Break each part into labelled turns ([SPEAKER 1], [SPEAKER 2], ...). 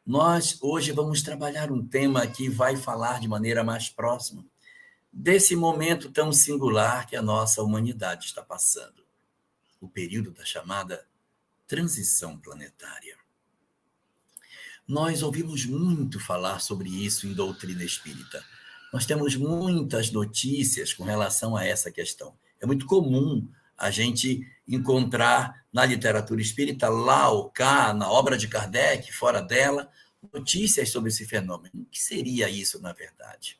[SPEAKER 1] Nós hoje vamos trabalhar um tema que vai falar de maneira mais próxima desse momento tão singular que a nossa humanidade está passando, o período da chamada transição planetária. Nós ouvimos muito falar sobre isso em doutrina espírita. Nós temos muitas notícias com relação a essa questão. É muito comum a gente encontrar na literatura espírita, lá ou cá, na obra de Kardec, fora dela, notícias sobre esse fenômeno. O que seria isso, na verdade?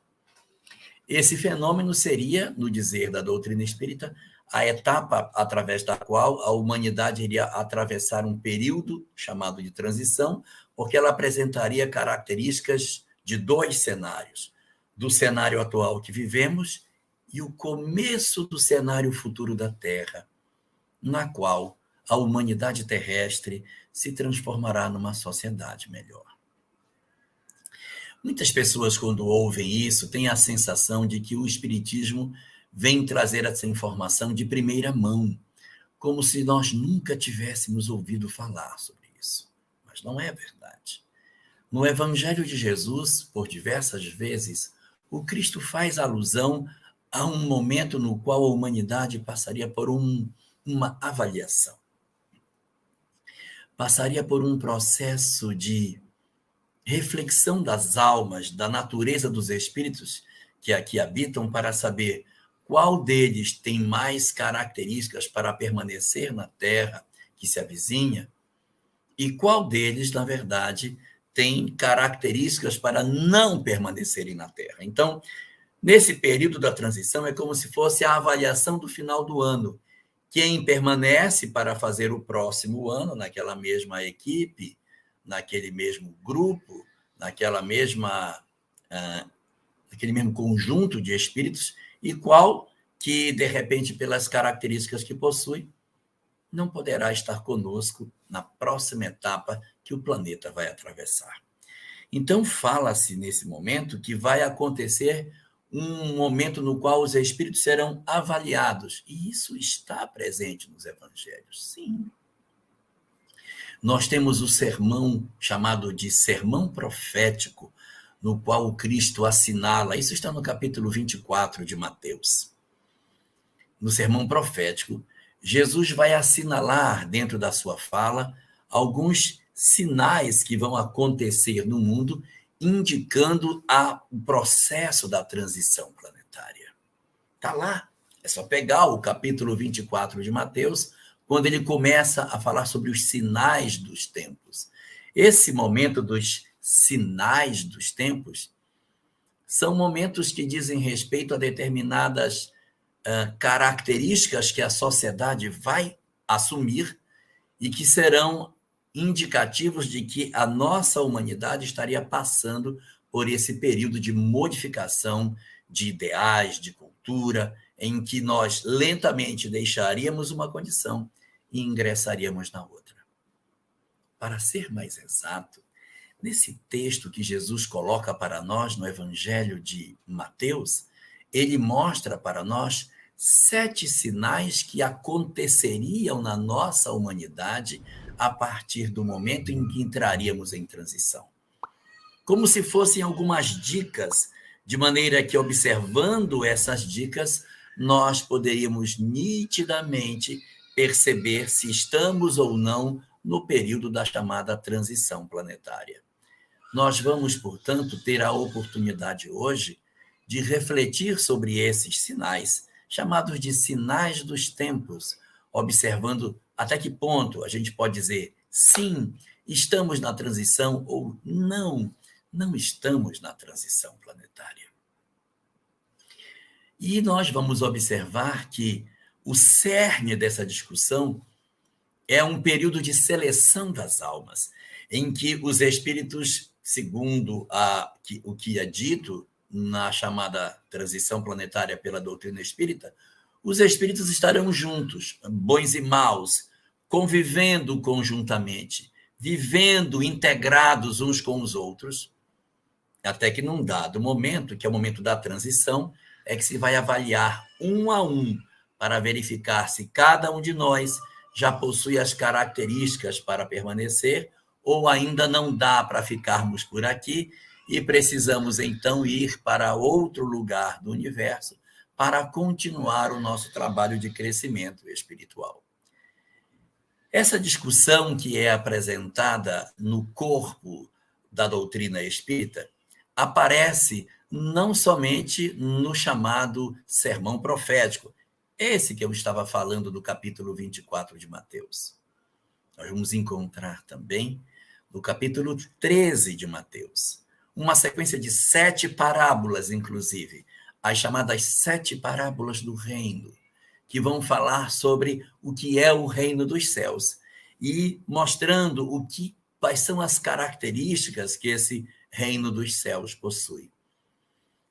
[SPEAKER 1] Esse fenômeno seria, no dizer da doutrina espírita, a etapa através da qual a humanidade iria atravessar um período chamado de transição, porque ela apresentaria características de dois cenários: do cenário atual que vivemos e o começo do cenário futuro da Terra, na qual a humanidade terrestre se transformará numa sociedade melhor. Muitas pessoas, quando ouvem isso, têm a sensação de que o Espiritismo vem trazer essa informação de primeira mão, como se nós nunca tivéssemos ouvido falar sobre isso. Mas não é verdade. No Evangelho de Jesus, por diversas vezes, o Cristo faz alusão a um momento no qual a humanidade passaria por uma avaliação. Passaria por um processo de reflexão das almas, da natureza dos espíritos que aqui habitam, para saber qual deles tem mais características para permanecer na Terra que se avizinha e qual deles, na verdade, tem características para não permanecerem na Terra. Então, nesse período da transição, é como se fosse a avaliação do final do ano. Quem permanece para fazer o próximo ano, naquela mesma equipe, naquele mesmo grupo, naquele mesmo conjunto de espíritos, e qual que, de repente, pelas características que possui, não poderá estar conosco na próxima etapa que o planeta vai atravessar. Então, fala-se nesse momento que vai acontecer um momento no qual os espíritos serão avaliados, e isso está presente nos evangelhos, sim. Nós temos o sermão chamado de sermão profético, no qual o Cristo assinala, isso está no capítulo 24 de Mateus. No sermão profético, Jesus vai assinalar dentro da sua fala alguns sinais que vão acontecer no mundo, indicando o processo da transição planetária. Está lá, é só pegar o capítulo 24 de Mateus, quando ele começa a falar sobre os sinais dos tempos. Esse momento dos sinais dos tempos são momentos que dizem respeito a determinadas características que a sociedade vai assumir e que serão indicativos de que a nossa humanidade estaria passando por esse período de modificação de ideais, de cultura, em que nós lentamente deixaríamos uma condição e ingressaríamos na outra. Para ser mais exato, nesse texto que Jesus coloca para nós no Evangelho de Mateus, ele mostra para nós 7 sinais que aconteceriam na nossa humanidade a partir do momento em que entraríamos em transição. Como se fossem algumas dicas, de maneira que, observando essas dicas, nós poderíamos nitidamente perceber se estamos ou não no período da chamada transição planetária. Nós vamos, portanto, ter a oportunidade hoje de refletir sobre esses sinais, chamados de sinais dos tempos, observando até que ponto a gente pode dizer sim, estamos na transição, ou não estamos na transição planetária. E nós vamos observar que o cerne dessa discussão é um período de seleção das almas, em que os espíritos, segundo o que é dito na chamada transição planetária pela doutrina espírita, os espíritos estarão juntos, bons e maus, convivendo conjuntamente, vivendo integrados uns com os outros, até que num dado momento, que é o momento da transição, é que se vai avaliar um a um para verificar se cada um de nós já possui as características para permanecer ou ainda não dá para ficarmos por aqui e precisamos então ir para outro lugar do universo para continuar o nosso trabalho de crescimento espiritual. Essa discussão que é apresentada no corpo da doutrina espírita aparece não somente no chamado sermão profético, esse que eu estava falando do capítulo 24 de Mateus. Nós vamos encontrar também no capítulo 13 de Mateus, uma sequência de 7 parábolas, inclusive, as chamadas 7 parábolas do reino, que vão falar sobre o que é o reino dos céus e mostrando quais são as características que esse reino dos céus possui.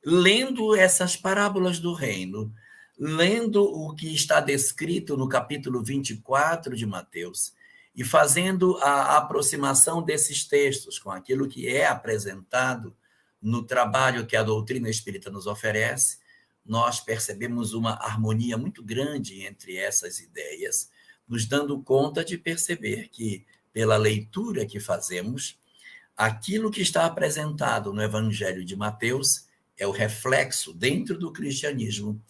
[SPEAKER 1] Lendo essas parábolas do reino, lendo o que está descrito no capítulo 24 de Mateus e fazendo a aproximação desses textos com aquilo que é apresentado no trabalho que a doutrina espírita nos oferece, nós percebemos uma harmonia muito grande entre essas ideias, nos dando conta de perceber que, pela leitura que fazemos, aquilo que está apresentado no Evangelho de Mateus é o reflexo, dentro do cristianismo,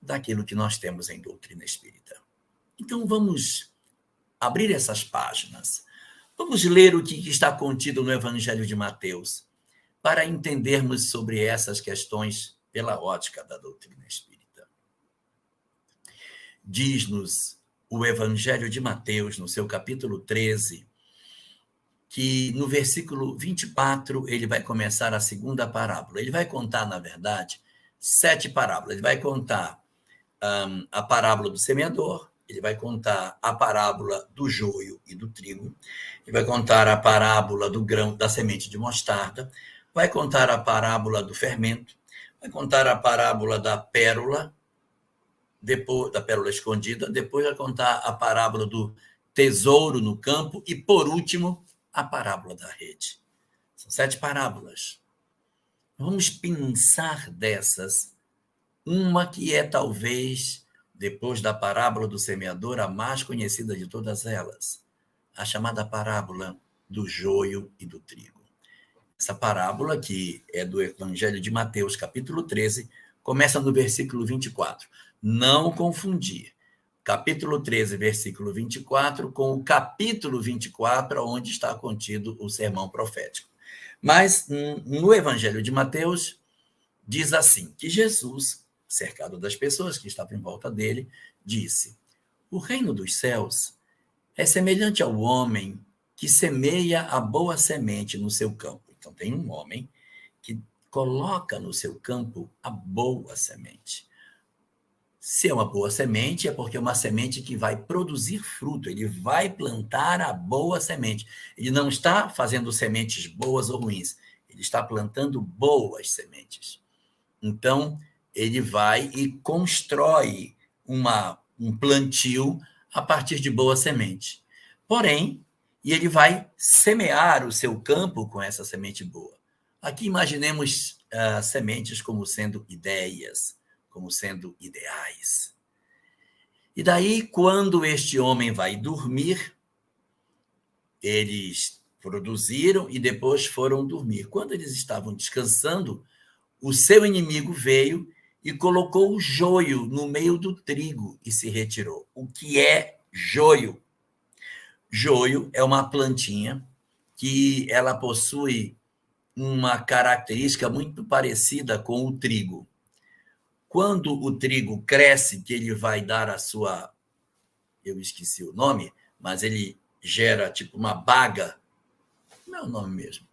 [SPEAKER 1] daquilo que nós temos em doutrina espírita. Então, vamos abrir essas páginas. Vamos ler o que está contido no Evangelho de Mateus, para entendermos sobre essas questões pela ótica da doutrina espírita. Diz-nos o Evangelho de Mateus, no seu capítulo 13, que no versículo 24 ele vai começar a segunda parábola. Ele vai contar, na verdade, 7 parábolas. Ele vai contar a parábola do semeador, ele vai contar a parábola do joio e do trigo, ele vai contar a parábola do grão, da semente de mostarda, vai contar a parábola do fermento, vai contar a parábola da pérola, depois da pérola escondida, depois vai contar a parábola do tesouro no campo e, por último, a parábola da rede. São 7 parábolas. Vamos pensar dessas, uma que é talvez, depois da parábola do semeador, a mais conhecida de todas elas, a chamada parábola do joio e do trigo. Essa parábola, que é do Evangelho de Mateus, capítulo 13, começa no versículo 24. Não confundir capítulo 13, versículo 24, com o capítulo 24, onde está contido o sermão profético. Mas, no Evangelho de Mateus, diz assim, que Jesus, cercado das pessoas que estavam em volta dele, disse: o reino dos céus é semelhante ao homem que semeia a boa semente no seu campo. Então, tem um homem que coloca no seu campo a boa semente. Se é uma boa semente, é porque é uma semente que vai produzir fruto. Ele vai plantar a boa semente. Ele não está fazendo sementes boas ou ruins. Ele está plantando boas sementes. Então, ele vai e constrói um plantio a partir de boa semente. Porém, ele vai semear o seu campo com essa semente boa. Aqui imaginemos sementes como sendo ideias, como sendo ideais. E daí, quando este homem vai dormir, eles produziram e depois foram dormir. Quando eles estavam descansando, o seu inimigo veio e colocou o joio no meio do trigo e se retirou. O que é joio? Joio é uma plantinha que ela possui uma característica muito parecida com o trigo. Quando o trigo cresce, que ele vai dar a sua... Eu esqueci o nome, mas ele gera tipo uma baga. Como é o nome mesmo?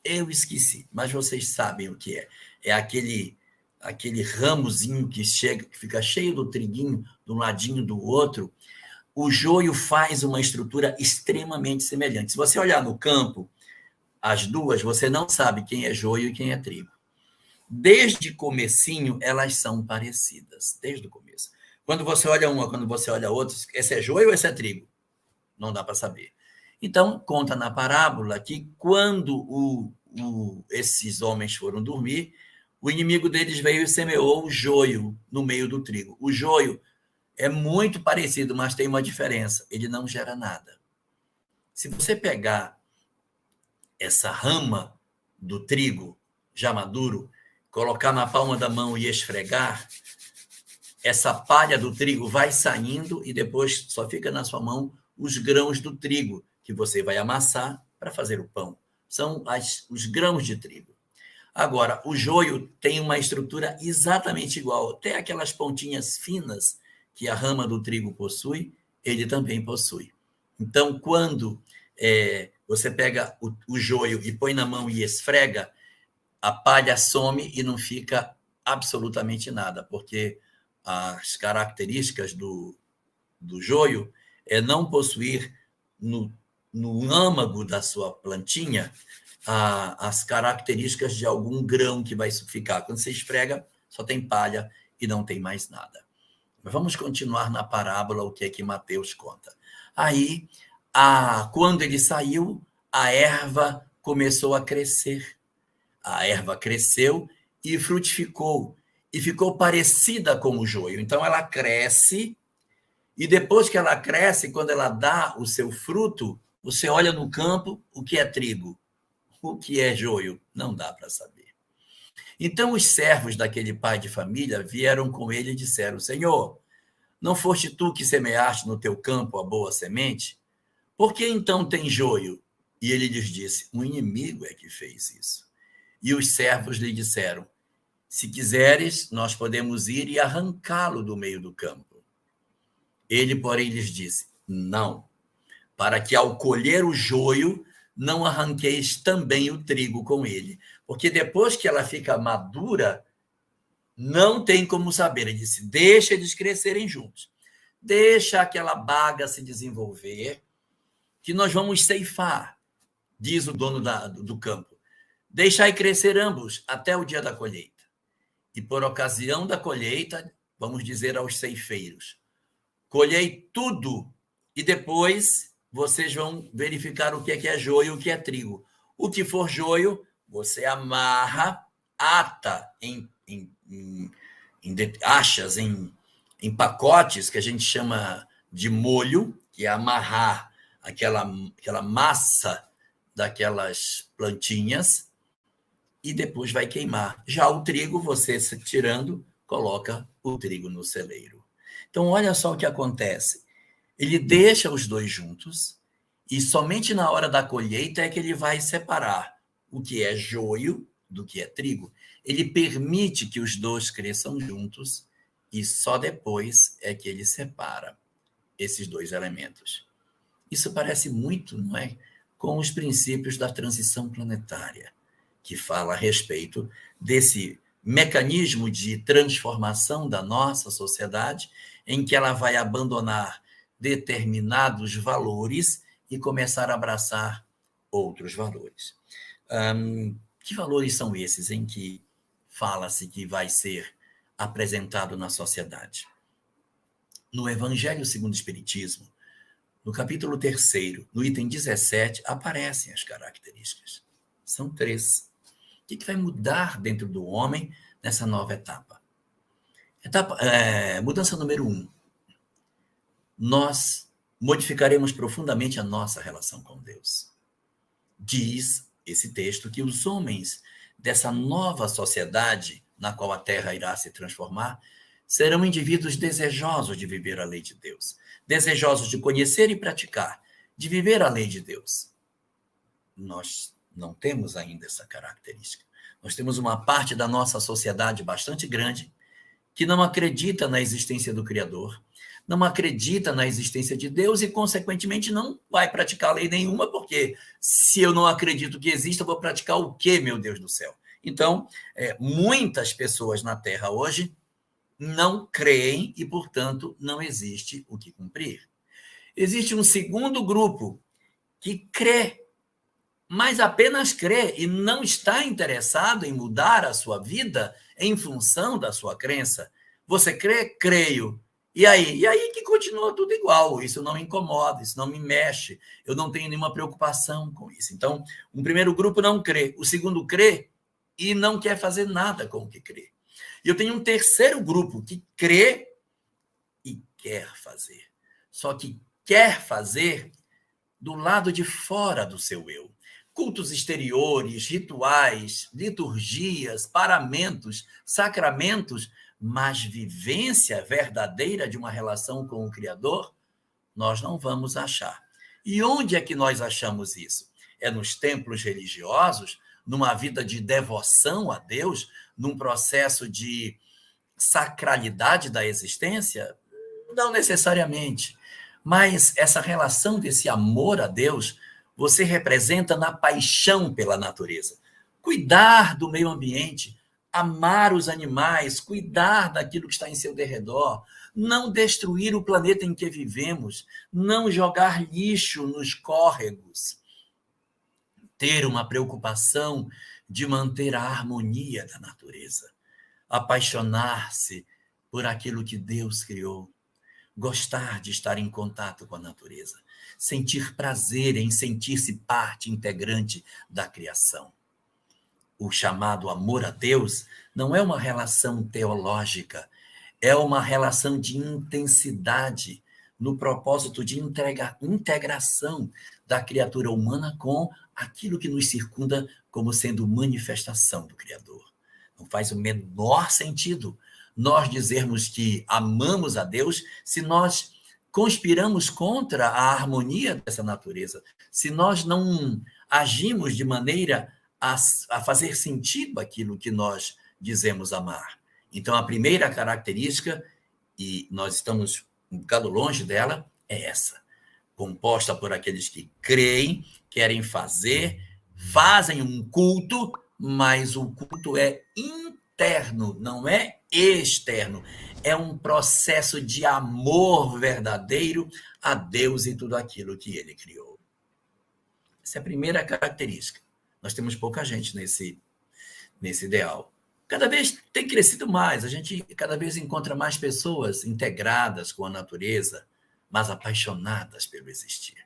[SPEAKER 1] Eu esqueci, mas vocês sabem o que é. É aquele ramozinho que fica cheio do triguinho de um ladinho do outro. O joio faz uma estrutura extremamente semelhante. Se você olhar no campo, as duas, você não sabe quem é joio e quem é trigo. Desde comecinho, elas são parecidas, desde o começo. Quando você olha uma, quando você olha outra, esse é joio ou esse é trigo? Não dá para saber. Então, conta na parábola que quando esses homens foram dormir, o inimigo deles veio e semeou o joio no meio do trigo. O joio é muito parecido, mas tem uma diferença. Ele não gera nada. Se você pegar essa rama do trigo já maduro, colocar na palma da mão e esfregar, essa palha do trigo vai saindo e depois só fica na sua mão os grãos do trigo, que você vai amassar para fazer o pão. São os grãos de trigo. Agora, o joio tem uma estrutura exatamente igual. Tem aquelas pontinhas finas que a rama do trigo possui, ele também possui. Então, quando você pega o joio e põe na mão e esfrega, a palha some e não fica absolutamente nada, porque as características do joio é não possuir no âmago da sua plantinha as características de algum grão que vai ficar. Quando você esfrega, só tem palha e não tem mais nada. Mas vamos continuar na parábola, o que é que Mateus conta. Aí, quando ele saiu, a erva começou a crescer. A erva cresceu e frutificou, e ficou parecida com o joio. Então, ela cresce, e depois que ela cresce, quando ela dá o seu fruto, você olha no campo, o que é trigo? O que é joio? Não dá para saber. Então, os servos daquele pai de família vieram com ele e disseram: Senhor, não foste tu que semeaste no teu campo a boa semente? Por que então tem joio? E ele lhes disse: um inimigo é que fez isso. E os servos lhe disseram: se quiseres, nós podemos ir e arrancá-lo do meio do campo. Ele, porém, lhes disse: não, para que ao colher o joio, não arranqueis também o trigo com ele. Porque depois que ela fica madura, não tem como saber. Ele disse: deixa eles crescerem juntos. Deixa aquela baga se desenvolver, que nós vamos ceifar, diz o dono do campo. Deixai crescer ambos até o dia da colheita. E por ocasião da colheita, vamos dizer aos ceifeiros: colhei tudo e depois vocês vão verificar o que é joio e o que é trigo. O que for joio, você amarra, ata achas em pacotes que a gente chama de molho, que é amarrar aquela massa daquelas plantinhas, e depois vai queimar. Já o trigo, você tirando, coloca o trigo no celeiro. Então, olha só o que acontece. Ele deixa os dois juntos e somente na hora da colheita é que ele vai separar o que é joio do que é trigo. Ele permite que os dois cresçam juntos e só depois é que ele separa esses dois elementos. Isso parece muito, não é, com os princípios da transição planetária, que fala a respeito desse mecanismo de transformação da nossa sociedade, em que ela vai abandonar determinados valores e começar a abraçar outros valores. Que valores são esses em que fala-se que vai ser apresentado na sociedade? No Evangelho segundo o Espiritismo, no capítulo 3º, no item 17, aparecem as características. São 3. O que vai mudar dentro do homem nessa nova etapa? Mudança número 1. Nós modificaremos profundamente a nossa relação com Deus. Diz esse texto que os homens dessa nova sociedade na qual a Terra irá se transformar serão indivíduos desejosos de viver a lei de Deus, desejosos de conhecer e praticar, de viver a lei de Deus. Nós não temos ainda essa característica. Nós temos uma parte da nossa sociedade bastante grande que não acredita na existência do Criador, não acredita na existência de Deus e, consequentemente, não vai praticar lei nenhuma, porque se eu não acredito que exista, eu vou praticar o quê, meu Deus do céu? Então, muitas pessoas na Terra hoje não creem e, portanto, não existe o que cumprir. Existe um segundo grupo que crê, mas apenas crê e não está interessado em mudar a sua vida em função da sua crença. Você crê? Creio. E aí? E aí que continua tudo igual. Isso não me incomoda, isso não me mexe. Eu não tenho nenhuma preocupação com isso. Então, um primeiro grupo não crê. O segundo crê e não quer fazer nada com o que crê. E eu tenho um terceiro grupo que crê e quer fazer. Só que quer fazer do lado de fora do seu eu. Cultos exteriores, rituais, liturgias, paramentos, sacramentos, mas vivência verdadeira de uma relação com o Criador, nós não vamos achar. E onde é que nós achamos isso? É nos templos religiosos, numa vida de devoção a Deus, num processo de sacralidade da existência? Não necessariamente. Mas essa relação desse amor a Deus, você representa na paixão pela natureza. Cuidar do meio ambiente, amar os animais, cuidar daquilo que está em seu derredor, não destruir o planeta em que vivemos, não jogar lixo nos córregos, ter uma preocupação de manter a harmonia da natureza, apaixonar-se por aquilo que Deus criou, gostar de estar em contato com a natureza, sentir prazer em sentir-se parte integrante da criação. O chamado amor a Deus não é uma relação teológica, é uma relação de intensidade no propósito de integração da criatura humana com aquilo que nos circunda como sendo manifestação do Criador. Não faz o menor sentido nós dizermos que amamos a Deus se nós conspiramos contra a harmonia dessa natureza, se nós não agimos de maneira a fazer sentido aquilo que nós dizemos amar. Então, a primeira característica, e nós estamos um bocado longe dela, é essa. Composta por aqueles que creem, querem fazer, fazem um culto, mas o culto é interno, não é externo. É um processo de amor verdadeiro a Deus e tudo aquilo que ele criou. Essa é a primeira característica. Nós temos pouca gente nesse ideal. Cada vez tem crescido mais, a gente cada vez encontra mais pessoas integradas com a natureza, mas apaixonadas pelo existir.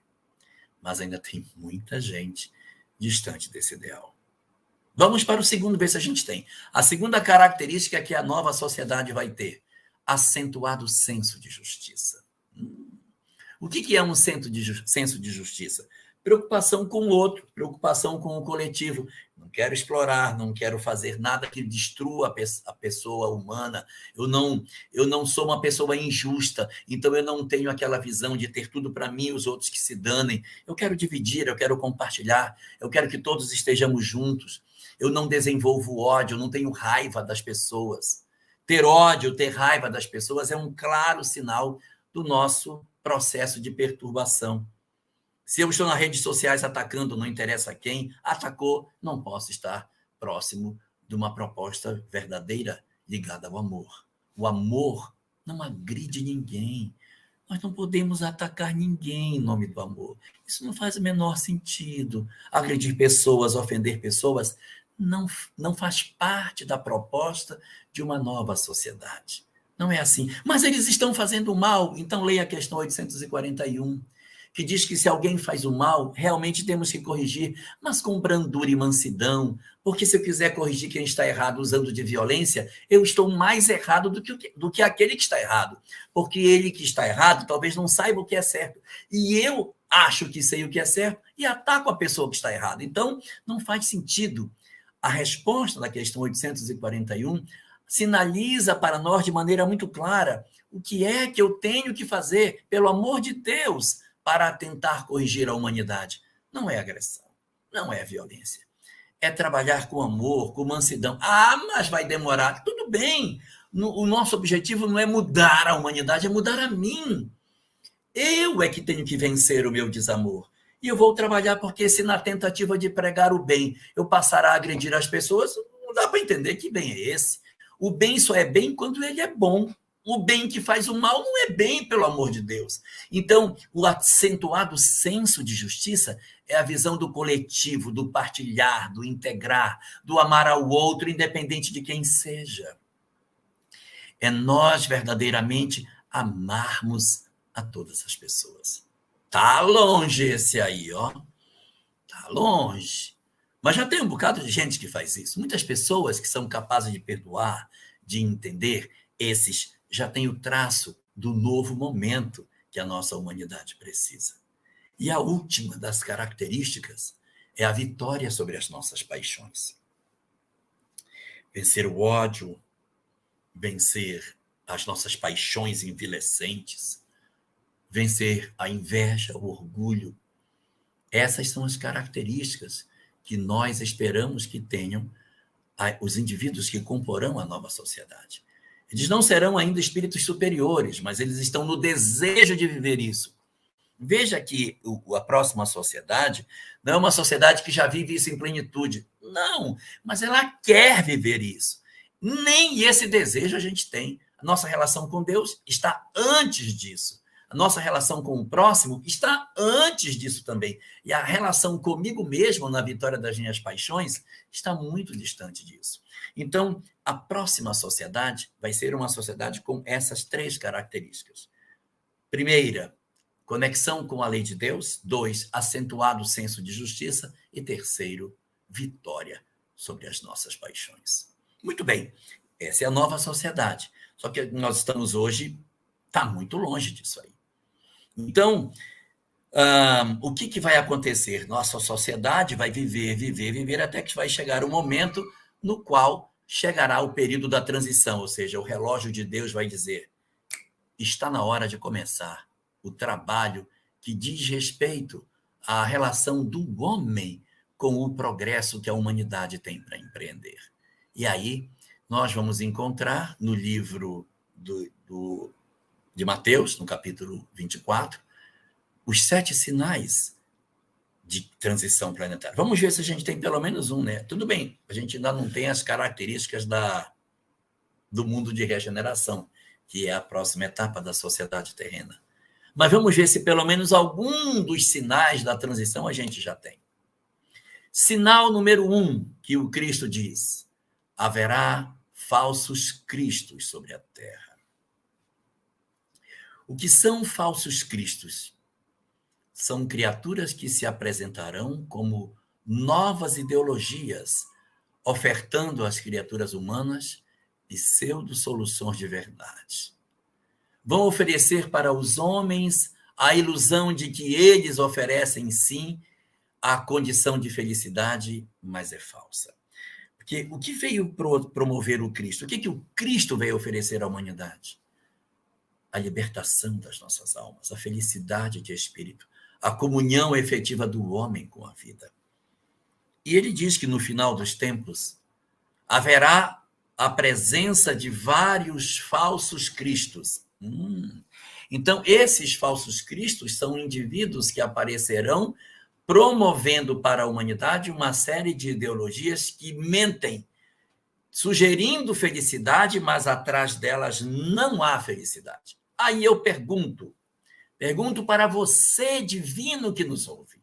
[SPEAKER 1] Mas ainda tem muita gente distante desse ideal. Vamos para o segundo, ver se a gente tem. A segunda característica que a nova sociedade vai ter: acentuado senso de justiça. O que é um senso de justiça? Preocupação com o outro, preocupação com o coletivo. Não quero explorar, não quero fazer nada que destrua a pessoa humana. Eu não sou uma pessoa injusta, então eu não tenho aquela visão de ter tudo para mim e os outros que se danem. Eu quero dividir, eu quero compartilhar, eu quero que todos estejamos juntos. Eu não desenvolvo ódio, eu não tenho raiva das pessoas. Ter ódio, ter raiva das pessoas é um claro sinal do nosso processo de perturbação. Se eu estou nas redes sociais atacando, não interessa quem, atacou, não posso estar próximo de uma proposta verdadeira ligada ao amor. O amor não agride ninguém. Nós não podemos atacar ninguém em nome do amor. Isso não faz o menor sentido. Agredir pessoas, ofender pessoas, não faz parte da proposta de uma nova sociedade. Não é assim. Mas eles estão fazendo mal. Então leia a questão 841. Que diz que se alguém faz o mal, realmente temos que corrigir, mas com brandura e mansidão, porque se eu quiser corrigir quem está errado usando de violência, eu estou mais errado do que aquele que está errado, porque ele que está errado talvez não saiba o que é certo, e eu acho que sei o que é certo e ataco a pessoa que está errada. Então, não faz sentido. A resposta da questão 841 sinaliza para nós de maneira muito clara o que é que eu tenho que fazer, pelo amor de Deus, para tentar corrigir a humanidade. Não é agressão, não é violência. É trabalhar com amor, com mansidão. Ah, mas vai demorar. Tudo bem. O nosso objetivo não é mudar a humanidade, é mudar a mim. Eu é que tenho que vencer o meu desamor. E eu vou trabalhar porque se na tentativa de pregar o bem eu passar a agredir as pessoas, não dá para entender que bem é esse. O bem só é bem quando ele é bom. O bem que faz o mal não é bem, pelo amor de Deus. Então, o acentuado senso de justiça é a visão do coletivo, do partilhar, do integrar, do amar ao outro, independente de quem seja. É nós verdadeiramente amarmos a todas as pessoas. Tá longe esse aí, ó. Tá longe. Mas já tem um bocado de gente que faz isso. Muitas pessoas que são capazes de perdoar, de entender, esses já têm o traço do novo momento que a nossa humanidade precisa. E a última das características é a vitória sobre as nossas paixões. Vencer o ódio, vencer as nossas paixões envilecentes, vencer a inveja, o orgulho. Essas são as características que nós esperamos que tenham os indivíduos que comporão a nova sociedade. Eles não serão ainda espíritos superiores, mas eles estão no desejo de viver isso. Veja que a próxima sociedade não é uma sociedade que já vive isso em plenitude. Não, mas ela quer viver isso. Nem esse desejo a gente tem. A nossa relação com Deus está antes disso. A nossa relação com o próximo está antes disso também. E a relação comigo mesmo, na vitória das minhas paixões, está muito distante disso. Então, a próxima sociedade vai ser uma sociedade com essas 3 características. Primeira, conexão com a lei de Deus. 2, acentuado senso de justiça. E 3, vitória sobre as nossas paixões. Muito bem, essa é a nova sociedade. Só que nós estamos hoje, está muito longe disso aí. Então, o que vai acontecer? Nossa sociedade vai viver, até que vai chegar o momento no qual chegará o período da transição, ou seja, o relógio de Deus vai dizer: está na hora de começar o trabalho que diz respeito à relação do homem com o progresso que a humanidade tem para empreender. E aí, nós vamos encontrar no livro de Mateus, no capítulo 24, os 7 sinais de transição planetária. Vamos ver se a gente tem pelo menos um, né? Tudo bem, a gente ainda não tem as características do mundo de regeneração, que é a próxima etapa da sociedade terrena. Mas vamos ver se pelo menos algum dos sinais da transição a gente já tem. Sinal número 1, que o Cristo diz: haverá falsos cristos sobre a terra. O que são falsos cristos? São criaturas que se apresentarão como novas ideologias, ofertando às criaturas humanas pseudo-soluções de verdade. Vão oferecer para os homens a ilusão de que eles oferecem, sim, a condição de felicidade, mas é falsa. Porque o que veio promover o Cristo? O que o Cristo veio oferecer à humanidade? A libertação das nossas almas, a felicidade de espírito, a comunhão efetiva do homem com a vida. E ele diz que no final dos tempos haverá a presença de vários falsos cristos. Então, esses falsos cristos são indivíduos que aparecerão promovendo para a humanidade uma série de ideologias que mentem, sugerindo felicidade, mas atrás delas não há felicidade. Aí eu pergunto para você, divino que nos ouve: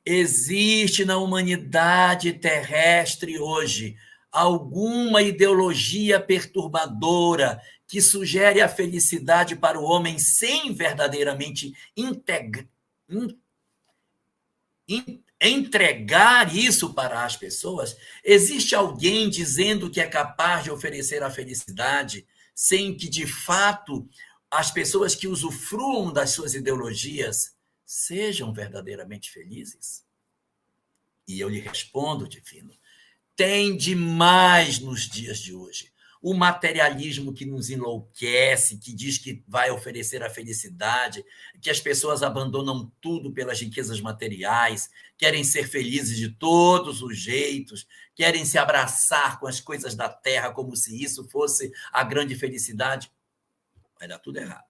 [SPEAKER 1] existe na humanidade terrestre hoje alguma ideologia perturbadora que sugere a felicidade para o homem sem verdadeiramente entregar isso para as pessoas? Existe alguém dizendo que é capaz de oferecer a felicidade sem que, de fato, as pessoas que usufruam das suas ideologias sejam verdadeiramente felizes? E eu lhe respondo, divino: tem demais nos dias de hoje. O materialismo que nos enlouquece, que diz que vai oferecer a felicidade, que as pessoas abandonam tudo pelas riquezas materiais, querem ser felizes de todos os jeitos, querem se abraçar com as coisas da terra como se isso fosse a grande felicidade. Vai dar tudo errado.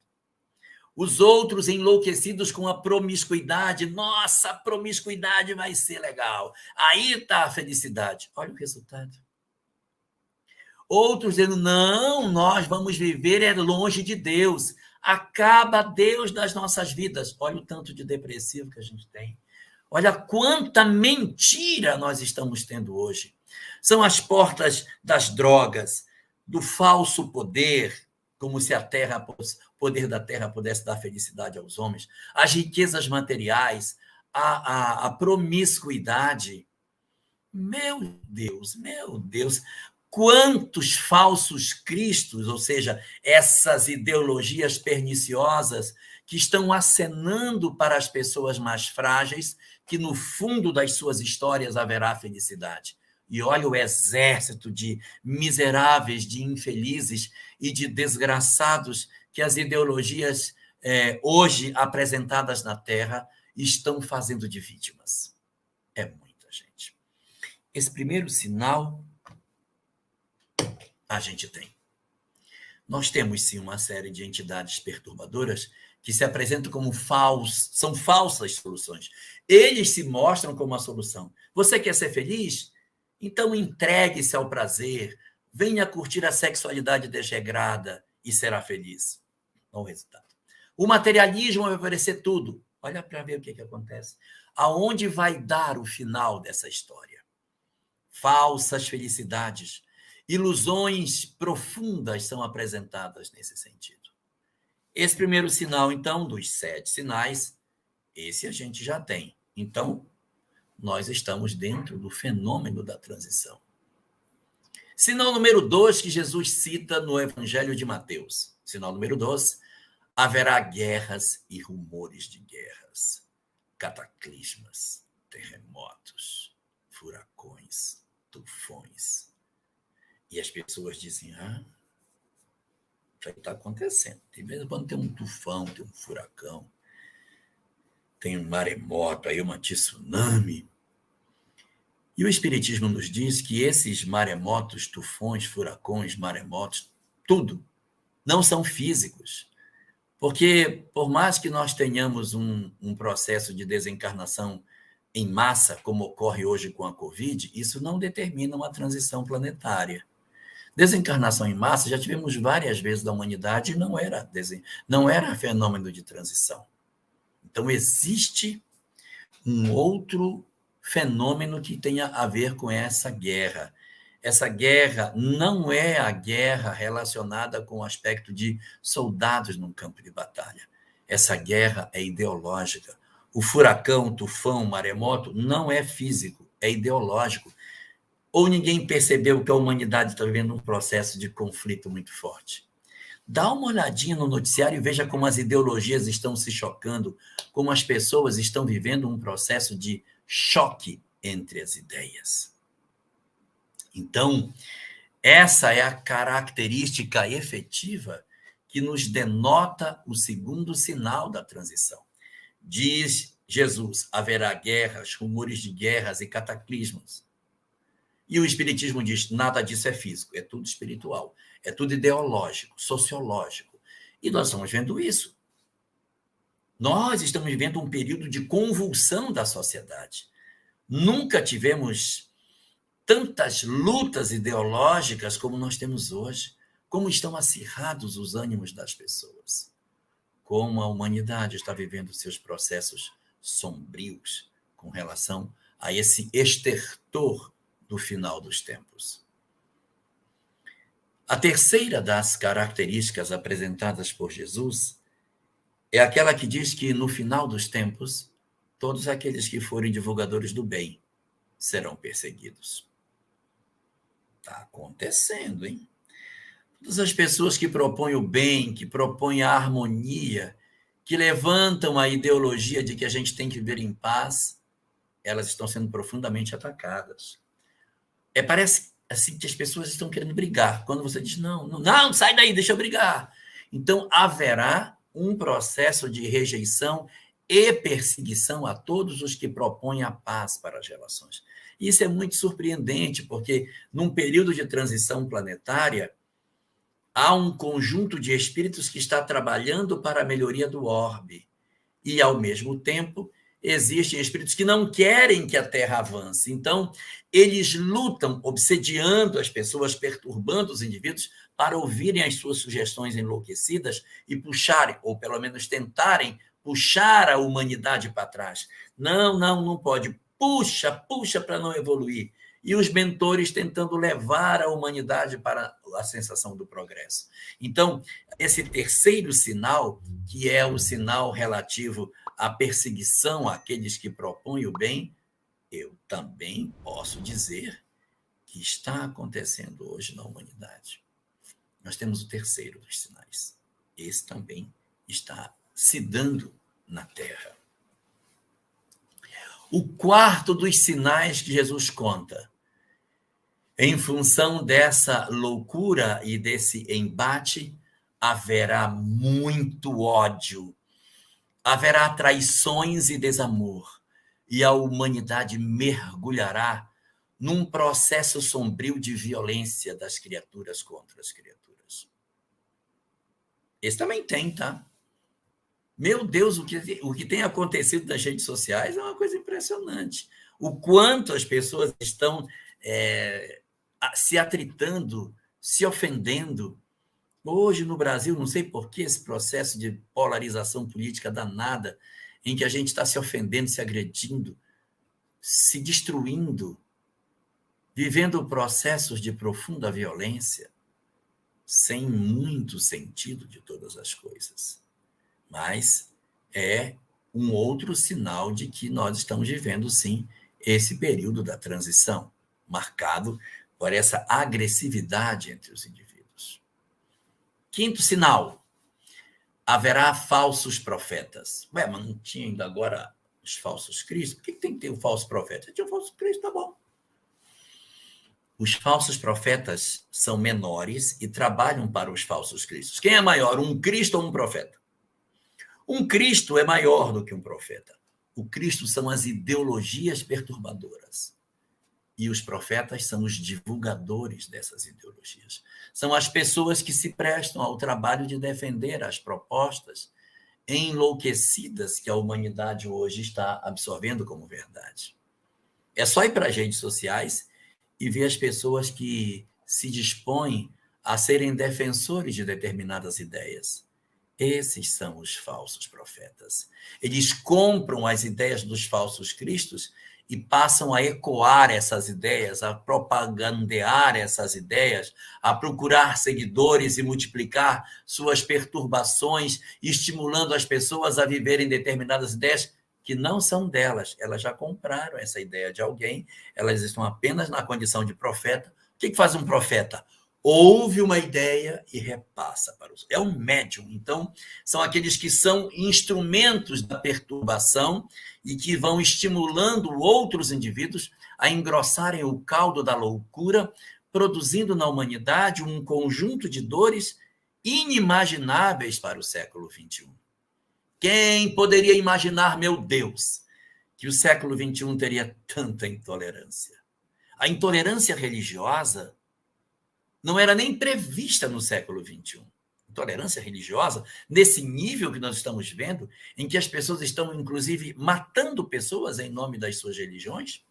[SPEAKER 1] Os outros enlouquecidos com a promiscuidade. Nossa, a promiscuidade vai ser legal. Aí está a felicidade. Olha o resultado. Outros dizendo: não, nós vamos viver longe de Deus. Acaba Deus das nossas vidas. Olha o tanto de depressivo que a gente tem. Olha quanta mentira nós estamos tendo hoje. São as portas das drogas, do falso poder, como se o poder da terra pudesse dar felicidade aos homens, as riquezas materiais, a promiscuidade. Meu Deus, quantos falsos cristos, ou seja, essas ideologias perniciosas que estão acenando para as pessoas mais frágeis que no fundo das suas histórias haverá felicidade. E olha o exército de miseráveis, de infelizes e de desgraçados que as ideologias hoje apresentadas na Terra estão fazendo de vítimas. É muita gente. Esse primeiro sinal a gente tem. Nós temos, sim, uma série de entidades perturbadoras que se apresentam como são falsas soluções. Eles se mostram como a solução. Você quer ser feliz? Então entregue-se ao prazer, venha curtir a sexualidade desregrada e será feliz. Olha o resultado. O materialismo vai oferecer tudo. Olha para ver o que acontece. Aonde vai dar o final dessa história? Falsas felicidades, ilusões profundas são apresentadas nesse sentido. Esse primeiro sinal, então, dos 7 sinais, esse a gente já tem. Então, nós estamos dentro do fenômeno da transição. Sinal número 2 que Jesus cita no Evangelho de Mateus. Sinal número 2, haverá guerras e rumores de guerras, cataclismas, terremotos, furacões, tufões. E as pessoas dizem, isso aí está acontecendo. De vez em quando tem um tufão, tem um furacão, tem um maremoto, aí uma tsunami. E o Espiritismo nos diz que esses maremotos, tufões, furacões, maremotos, tudo, não são físicos. Porque, por mais que nós tenhamos um processo de desencarnação em massa, como ocorre hoje com a Covid, isso não determina uma transição planetária. Desencarnação em massa já tivemos várias vezes da humanidade e não era fenômeno de transição. Então, existe um outro fenômeno que tenha a ver com essa guerra. Essa guerra não é a guerra relacionada com o aspecto de soldados num campo de batalha. Essa guerra é ideológica. O furacão, tufão, maremoto não é físico, é ideológico. Ou ninguém percebeu que a humanidade está vivendo um processo de conflito muito forte? Dá uma olhadinha no noticiário e veja como as ideologias estão se chocando, como as pessoas estão vivendo um processo de choque entre as ideias. Então, essa é a característica efetiva que nos denota o segundo sinal da transição. Diz Jesus, haverá guerras, rumores de guerras e cataclismos. E o Espiritismo diz, nada disso é físico, é tudo espiritual, é tudo ideológico, sociológico. E nós estamos vendo isso. Nós estamos vivendo um período de convulsão da sociedade. Nunca tivemos tantas lutas ideológicas como nós temos hoje, como estão acirrados os ânimos das pessoas, como a humanidade está vivendo seus processos sombrios com relação a esse estertor do final dos tempos. A terceira das características apresentadas por Jesus é aquela que diz que no final dos tempos, todos aqueles que forem divulgadores do bem serão perseguidos. Está acontecendo, hein? Todas as pessoas que propõem o bem, que propõem a harmonia, que levantam a ideologia de que a gente tem que viver em paz, elas estão sendo profundamente atacadas. Parece assim que as pessoas estão querendo brigar. Quando você diz, não, sai daí, deixa eu brigar. Então, haverá um processo de rejeição e perseguição a todos os que propõem a paz para as relações. Isso é muito surpreendente, porque num período de transição planetária, há um conjunto de espíritos que está trabalhando para a melhoria do orbe. E, ao mesmo tempo, existem espíritos que não querem que a Terra avance. Então, eles lutam, obsediando as pessoas, perturbando os indivíduos, para ouvirem as suas sugestões enlouquecidas e puxarem, ou pelo menos tentarem puxar a humanidade para trás. Não pode. Puxa para não evoluir. E os mentores tentando levar a humanidade para a sensação do progresso. Então, esse terceiro sinal, que é o sinal relativo à perseguição àqueles que propõem o bem, eu também posso dizer que está acontecendo hoje na humanidade. Nós temos o terceiro dos sinais. Esse também está se dando na terra. O quarto dos sinais que Jesus conta, em função dessa loucura e desse embate, haverá muito ódio, haverá traições e desamor, e a humanidade mergulhará num processo sombrio de violência das criaturas contra as criaturas. Esse também tem, tá? Meu Deus, o que tem acontecido nas redes sociais é uma coisa impressionante. O quanto as pessoas estão se atritando, se ofendendo. Hoje, no Brasil, não sei por que esse processo de polarização política danada, em que a gente está se ofendendo, se agredindo, se destruindo, vivendo processos de profunda violência, sem muito sentido de todas as coisas. Mas é um outro sinal de que nós estamos vivendo, sim, esse período da transição, marcado por essa agressividade entre os indivíduos. Quinto sinal, haverá falsos profetas. Mas não tinha ainda agora os falsos cristos? Por que tem que ter um falso profeta? Tinha um falso cristo, tá bom. Os falsos profetas são menores e trabalham para os falsos cristos. Quem é maior, um Cristo ou um profeta? Um Cristo é maior do que um profeta. O Cristo são as ideologias perturbadoras. E os profetas são os divulgadores dessas ideologias. São as pessoas que se prestam ao trabalho de defender as propostas enlouquecidas que a humanidade hoje está absorvendo como verdade. É só ir para as redes sociais e ver as pessoas que se dispõem a serem defensores de determinadas ideias. Esses são os falsos profetas. Eles compram as ideias dos falsos cristos e passam a ecoar essas ideias, a propagandear essas ideias, a procurar seguidores e multiplicar suas perturbações, estimulando as pessoas a viverem determinadas ideias que não são delas. Elas já compraram essa ideia de alguém, elas estão apenas na condição de profeta. O que faz um profeta? Ouve uma ideia e repassa para os... É um médium. Então, são aqueles que são instrumentos da perturbação e que vão estimulando outros indivíduos a engrossarem o caldo da loucura, produzindo na humanidade um conjunto de dores inimagináveis para o século XXI. Quem poderia imaginar, meu Deus, que o século XXI teria tanta intolerância? A intolerância religiosa não era nem prevista no século XXI. Intolerância religiosa, nesse nível que nós estamos vendo, em que as pessoas estão, inclusive, matando pessoas em nome das suas religiões,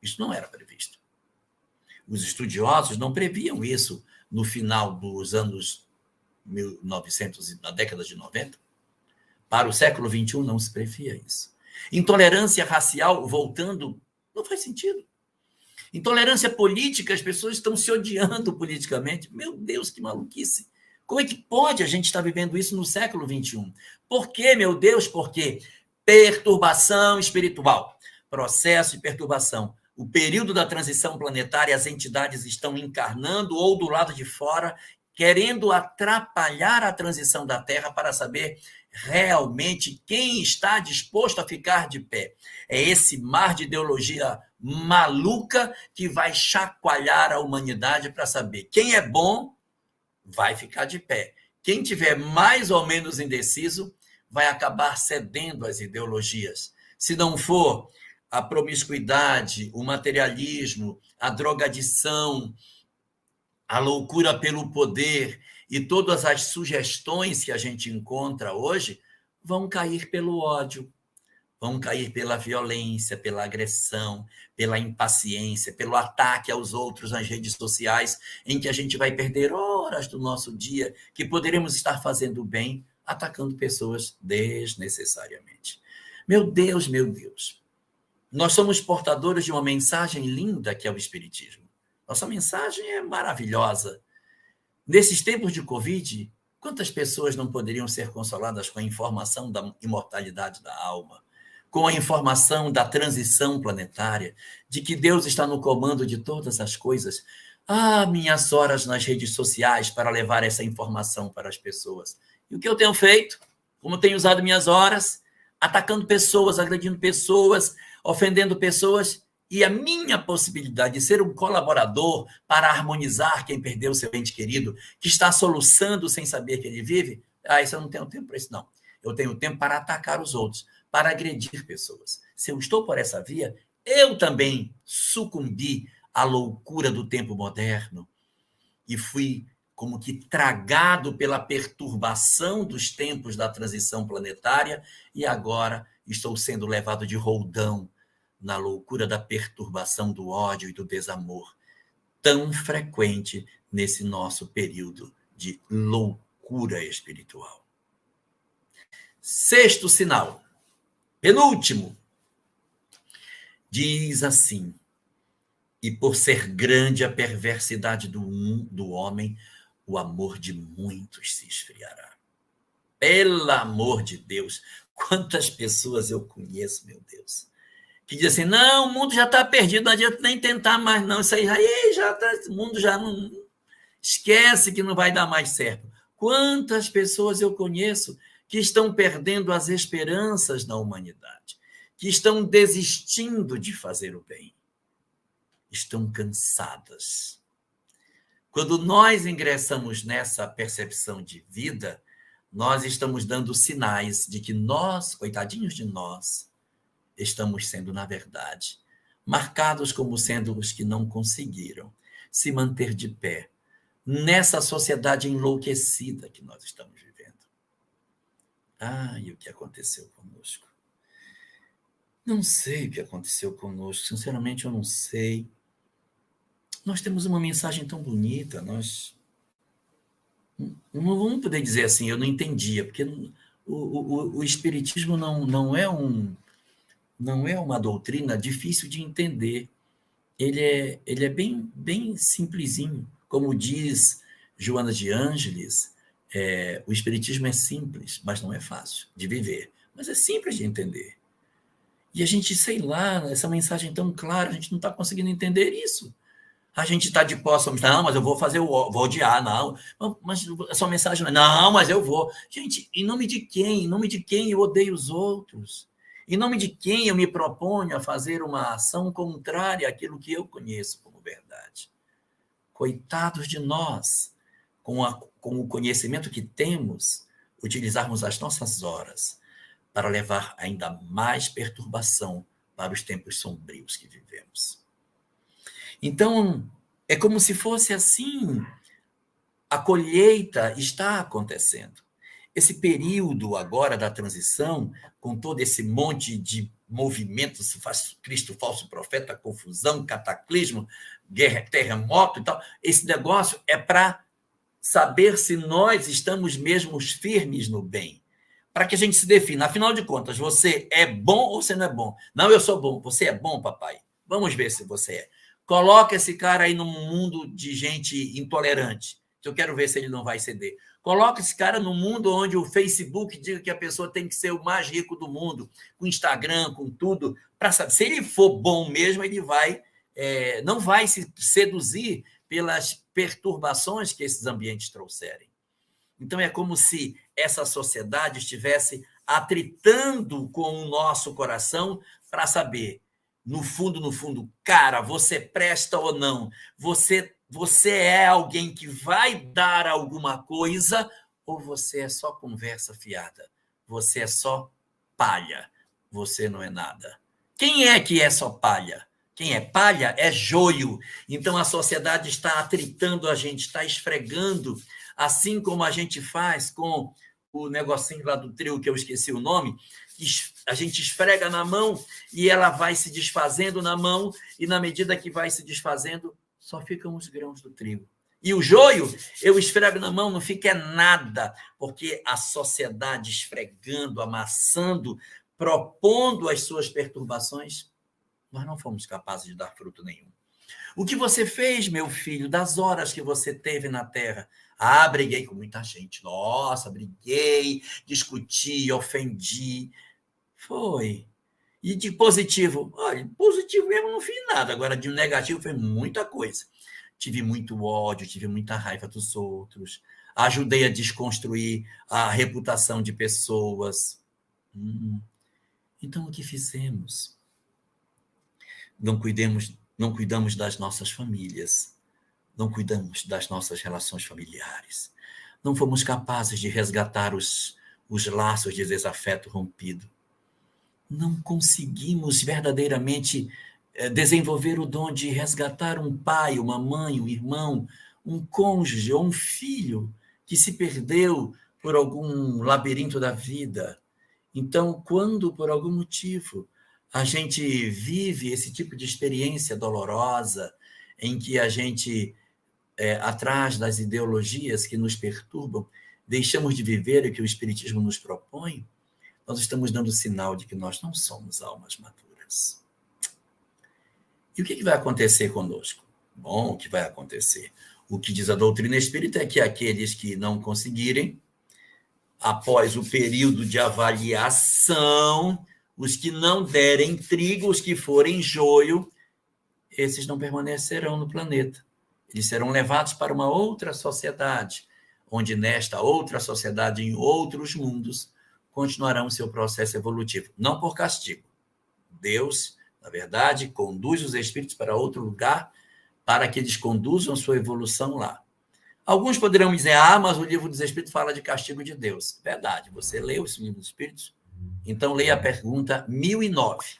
[SPEAKER 1] isso não era previsto. Os estudiosos não previam isso no final dos anos 1900, na década de 90. Para o século XXI não se previa isso. Intolerância racial, voltando, não faz sentido. Intolerância política, as pessoas estão se odiando politicamente. Meu Deus, que maluquice. Como é que pode a gente estar vivendo isso no século XXI? Por quê, meu Deus? Por quê? Perturbação espiritual. Processo de perturbação. O período da transição planetária, as entidades estão encarnando ou do lado de fora, querendo atrapalhar a transição da Terra para saber realmente quem está disposto a ficar de pé. É esse mar de ideologia maluca que vai chacoalhar a humanidade para saber quem é bom vai ficar de pé. Quem tiver mais ou menos indeciso vai acabar cedendo às ideologias. Se não for a promiscuidade, o materialismo, a drogadição, a loucura pelo poder e todas as sugestões que a gente encontra hoje vão cair pelo ódio, vão cair pela violência, pela agressão, pela impaciência, pelo ataque aos outros nas redes sociais, em que a gente vai perder horas do nosso dia que poderíamos estar fazendo bem, atacando pessoas desnecessariamente. Meu Deus, meu Deus. Nós somos portadores de uma mensagem linda que é o Espiritismo. Nossa mensagem é maravilhosa. Nesses tempos de Covid, quantas pessoas não poderiam ser consoladas com a informação da imortalidade da alma, com a informação da transição planetária, de que Deus está no comando de todas as coisas? Ah, minhas horas nas redes sociais para levar essa informação para as pessoas. E o que eu tenho feito? como tenho usado minhas horas, atacando pessoas, agredindo pessoas, ofendendo pessoas, e a minha possibilidade de ser um colaborador para harmonizar quem perdeu seu ente querido, que está soluçando sem saber que ele vive, isso eu não tenho tempo para isso, não. Eu tenho tempo para atacar os outros, para agredir pessoas. Se eu estou por essa via, eu também sucumbi à loucura do tempo moderno e fui como que tragado pela perturbação dos tempos da transição planetária e agora estou sendo levado de roldão na loucura da perturbação do ódio e do desamor, tão frequente nesse nosso período de loucura espiritual. Sexto sinal, penúltimo, diz assim: e por ser grande a perversidade do homem, o amor de muitos se esfriará. Pelo amor de Deus, quantas pessoas eu conheço, meu Deus, que dizem assim, não, o mundo já está perdido, não adianta nem tentar mais não, isso aí já tá, o mundo já não... Esquece que não vai dar mais certo. Quantas pessoas eu conheço que estão perdendo as esperanças na humanidade, que estão desistindo de fazer o bem, estão cansadas. Quando nós ingressamos nessa percepção de vida, nós estamos dando sinais de que nós, coitadinhos de nós, estamos sendo, na verdade, marcados como sendo os que não conseguiram se manter de pé nessa sociedade enlouquecida que nós estamos vivendo. E o que aconteceu conosco? Não sei o que aconteceu conosco, sinceramente eu não sei. Nós temos uma mensagem tão bonita, nós não vamos poder dizer assim, eu não entendia, porque o Espiritismo não é uma doutrina difícil de entender. Ele é bem simplesinho. Como diz Joana de Ângeles, o Espiritismo é simples, mas não é fácil de viver. Mas é simples de entender. E a gente, sei lá, essa mensagem tão clara, a gente não está conseguindo entender isso. A gente está de posse, não, mas eu vou vou odiar, não. Mas essa mensagem não, mas eu vou. Gente, em nome de quem? Em nome de quem eu odeio os outros? Em nome de quem eu me proponho a fazer uma ação contrária àquilo que eu conheço como verdade? Coitados de nós, com o conhecimento que temos, utilizarmos as nossas horas para levar ainda mais perturbação para os tempos sombrios que vivemos. Então, é como se fosse assim, a colheita está acontecendo. Esse período agora da transição, com todo esse monte de movimentos, Cristo falso profeta, confusão, cataclismo, guerra, terremoto e tal, esse negócio é para saber se nós estamos mesmo firmes no bem, para que a gente se defina. Afinal de contas, você é bom ou você não é bom? Não, eu sou bom. Você é bom, papai? Vamos ver se você é. Coloca esse cara aí num mundo de gente intolerante, que eu quero ver se ele não vai ceder. Coloca esse cara num mundo onde o Facebook diga que a pessoa tem que ser o mais rico do mundo, com Instagram, com tudo, para saber. Se ele for bom mesmo, ele não vai se seduzir pelas perturbações que esses ambientes trouxerem. Então, é como se essa sociedade estivesse atritando com o nosso coração para saber, no fundo, cara, você presta ou não? Você é alguém que vai dar alguma coisa ou você é só conversa fiada? Você é só palha. Você não é nada. Quem é que é só palha? Quem é palha é joio. Então, a sociedade está atritando a gente, está esfregando, assim como a gente faz com o negocinho lá do trio, que eu esqueci o nome, a gente esfrega na mão e ela vai se desfazendo na mão, e na medida que vai se desfazendo, só ficam os grãos do trigo. E o joio, eu esfrego na mão, não fica nada, porque a sociedade esfregando, amassando, propondo as suas perturbações, nós não fomos capazes de dar fruto nenhum. O que você fez, meu filho, das horas que você teve na Terra? Briguei com muita gente. Nossa, briguei, discuti, ofendi. Foi. E de positivo? Olha, positivo mesmo não fiz nada. Agora, de negativo, foi muita coisa. Tive muito ódio, tive muita raiva dos outros. ajudei a desconstruir a reputação de pessoas. Então, o que fizemos? Não cuidamos das nossas famílias, não cuidamos das nossas relações familiares, não fomos capazes de resgatar os laços de desafeto rompido, não conseguimos verdadeiramente desenvolver o dom de resgatar um pai, uma mãe, um irmão, um cônjuge ou um filho que se perdeu por algum labirinto da vida. Então, quando, por algum motivo, a gente vive esse tipo de experiência dolorosa, em que a gente, atrás das ideologias que nos perturbam, deixamos de viver o que o Espiritismo nos propõe, nós estamos dando sinal de que nós não somos almas maduras. E o que vai acontecer conosco? Bom, o que vai acontecer? O que diz a doutrina espírita é que aqueles que não conseguirem, após o período de avaliação, os que não derem trigo, os que forem joio, esses não permanecerão no planeta. Eles serão levados para uma outra sociedade, onde nesta outra sociedade, em outros mundos, continuarão seu processo evolutivo. Não por castigo. Deus, na verdade, conduz os espíritos para outro lugar para que eles conduzam sua evolução lá. Alguns poderão dizer, mas o livro dos Espíritos fala de castigo de Deus. Verdade, você leu esse livro dos Espíritos? Então, leia a pergunta 1009.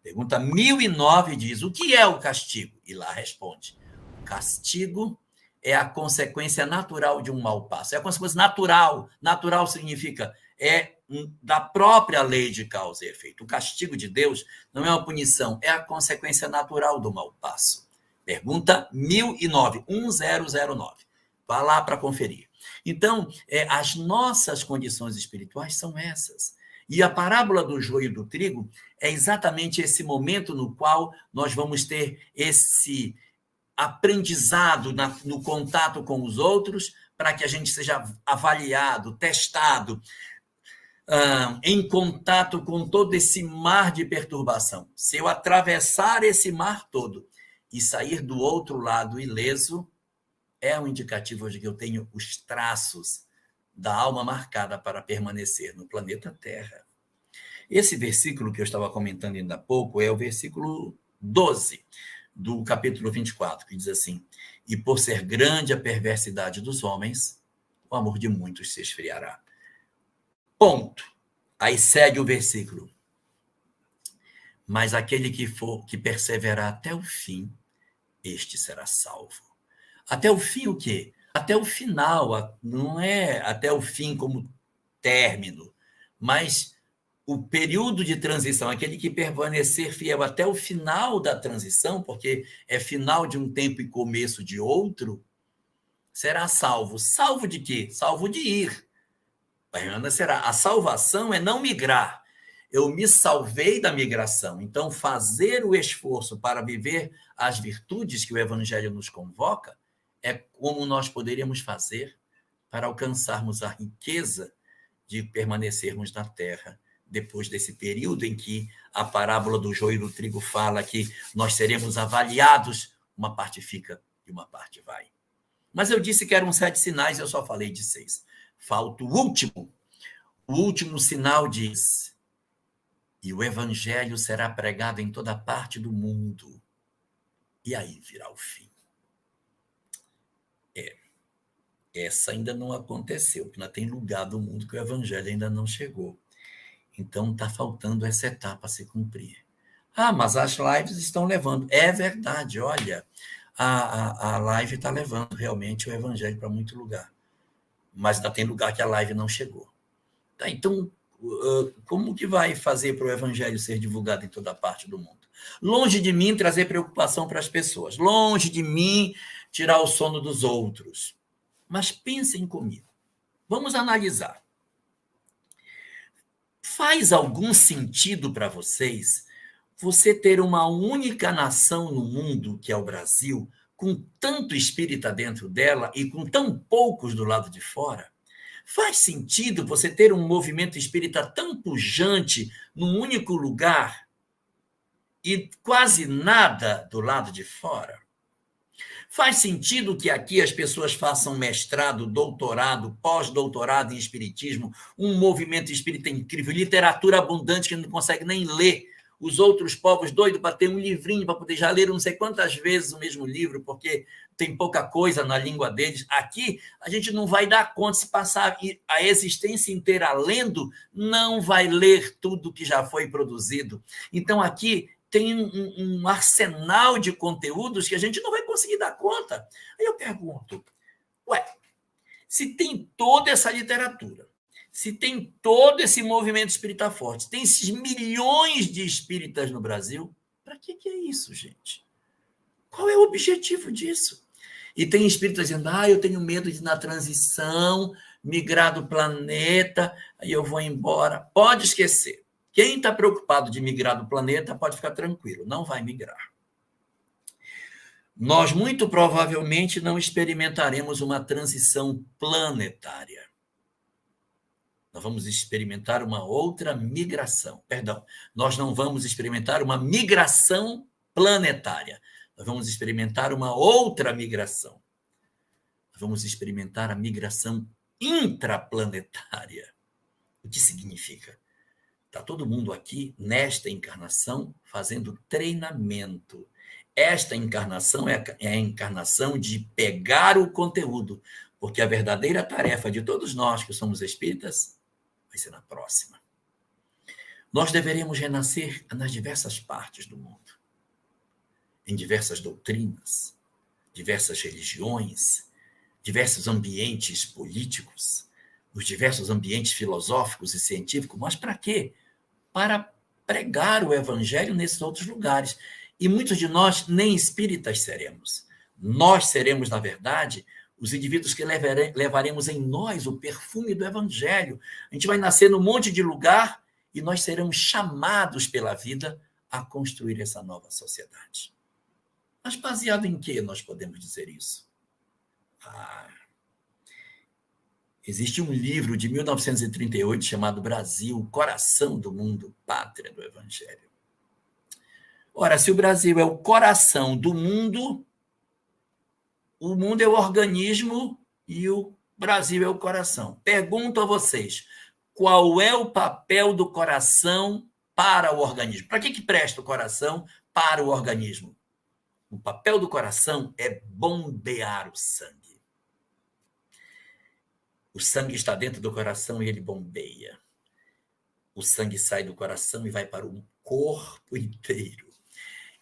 [SPEAKER 1] Pergunta 1009 diz, o que é o castigo? E lá responde, o castigo é a consequência natural de um mau passo. É a consequência natural. Natural significa, da própria lei de causa e efeito. O castigo de Deus não é uma punição, é a consequência natural do mau passo. Pergunta 1009, 1009. Vá lá para conferir. Então, as nossas condições espirituais são essas. E a parábola do joio e do trigo é exatamente esse momento no qual nós vamos ter esse aprendizado no contato com os outros, para que a gente seja avaliado, testado, em contato com todo esse mar de perturbação. Se eu atravessar esse mar todo e sair do outro lado ileso, é um indicativo de que eu tenho os traços da alma marcada para permanecer no planeta Terra. Esse versículo que eu estava comentando ainda há pouco é o versículo 12 do capítulo 24, que diz assim, e por ser grande a perversidade dos homens, o amor de muitos se esfriará. Ponto. Aí segue o versículo. Mas aquele que perseverar até o fim, este será salvo. Até o fim o quê? Até o final, não é até o fim como término, mas o período de transição, aquele que permanecer fiel até o final da transição, porque é final de um tempo e começo de outro, será salvo. Salvo de quê? Salvo de ir. A salvação é não migrar. Eu me salvei da migração. Então, fazer o esforço para viver as virtudes que o Evangelho nos convoca é como nós poderíamos fazer para alcançarmos a riqueza de permanecermos na Terra depois desse período em que a parábola do joio e do trigo fala que nós seremos avaliados, uma parte fica e uma parte vai. Mas eu disse que eram 7 sinais, eu só falei de 6. Falta o último. O último sinal diz, e o Evangelho será pregado em toda parte do mundo. E aí virá o fim. Essa ainda não aconteceu, porque ainda tem lugar do mundo que o Evangelho ainda não chegou. Então, está faltando essa etapa a se cumprir. Mas as lives estão levando. É verdade, olha, a live está levando realmente o Evangelho para muito lugar. Mas ainda tem lugar que a live não chegou. Tá, então, como que vai fazer para o Evangelho ser divulgado em toda parte do mundo? Longe de mim trazer preocupação para as pessoas. Longe de mim tirar o sono dos outros. Mas pensem comigo. Vamos analisar. Faz algum sentido para vocês você ter uma única nação no mundo, que é o Brasil, com tanto espírita dentro dela e com tão poucos do lado de fora? Faz sentido você ter um movimento espírita tão pujante num único lugar e quase nada do lado de fora? Faz sentido que aqui as pessoas façam mestrado, doutorado, pós-doutorado em espiritismo, um movimento espírita incrível, literatura abundante que não consegue nem ler. Os outros povos doidos para ter um livrinho, para poder já ler não sei quantas vezes o mesmo livro, porque tem pouca coisa na língua deles. Aqui, a gente não vai dar conta, se passar a existência inteira lendo, não vai ler tudo que já foi produzido. Então, aqui tem um arsenal de conteúdos que a gente não vai conseguir dar conta. Aí eu pergunto, ué, se tem toda essa literatura, se tem todo esse movimento espírita forte, tem esses milhões de espíritas no Brasil, para que é isso, gente? Qual é o objetivo disso? E tem espíritas dizendo, eu tenho medo de, na transição, migrar do planeta, aí eu vou embora. Pode esquecer. Quem está preocupado de migrar do planeta pode ficar tranquilo, não vai migrar. Nós, muito provavelmente, não experimentaremos uma transição planetária. Nós vamos experimentar uma outra migração. Perdão, nós não vamos experimentar uma migração planetária. Nós vamos experimentar uma outra migração. Nós vamos experimentar a migração intraplanetária. O que significa? Está todo mundo aqui, nesta encarnação, fazendo treinamento. Esta encarnação é a encarnação de pegar o conteúdo, porque a verdadeira tarefa de todos nós que somos espíritas vai ser na próxima. Nós deveremos renascer nas diversas partes do mundo, em diversas doutrinas, diversas religiões, diversos ambientes políticos, nos diversos ambientes filosóficos e científicos, mas para quê? Para pregar o evangelho nesses outros lugares. E muitos de nós nem espíritas seremos. Nós seremos, na verdade, os indivíduos que levaremos em nós o perfume do evangelho. A gente vai nascer num monte de lugar e nós seremos chamados pela vida a construir essa nova sociedade. Mas baseado em que nós podemos dizer isso? Existe um livro de 1938 chamado Brasil, Coração do Mundo, Pátria do Evangelho. Ora, se o Brasil é o coração do mundo, o mundo é o organismo e o Brasil é o coração. Pergunto a vocês, qual é o papel do coração para o organismo? Para que presta o coração para o organismo? O papel do coração é bombear o sangue. O sangue está dentro do coração e ele bombeia. O sangue sai do coração e vai para o corpo inteiro.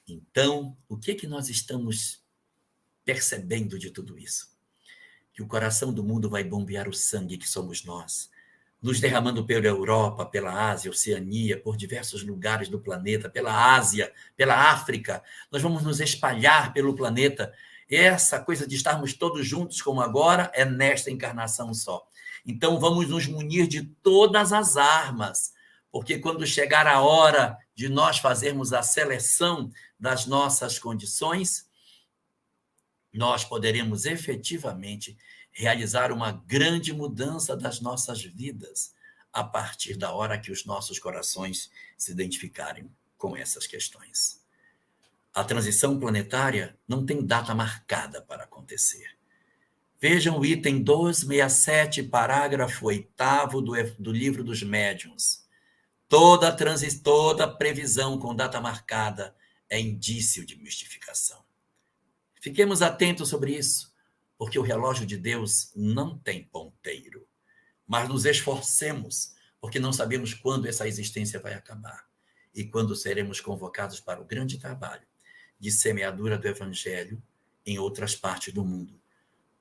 [SPEAKER 1] Então, o que nós estamos percebendo de tudo isso? Que o coração do mundo vai bombear o sangue que somos nós, nos derramando pela Europa, pela Ásia, Oceania, por diversos lugares do planeta, pela Ásia, pela África. Nós vamos nos espalhar pelo planeta. Essa coisa de estarmos todos juntos como agora é nesta encarnação só. Então, vamos nos munir de todas as armas, porque quando chegar a hora de nós fazermos a seleção das nossas condições, nós poderemos efetivamente realizar uma grande mudança das nossas vidas a partir da hora que os nossos corações se identificarem com essas questões. A transição planetária não tem data marcada para acontecer. Vejam o item 267, parágrafo 8º do Livro dos Médiuns. Toda previsão com data marcada é indício de mistificação. Fiquemos atentos sobre isso, porque o relógio de Deus não tem ponteiro. Mas nos esforcemos, porque não sabemos quando essa existência vai acabar e quando seremos convocados para o grande trabalho de semeadura do Evangelho em outras partes do mundo.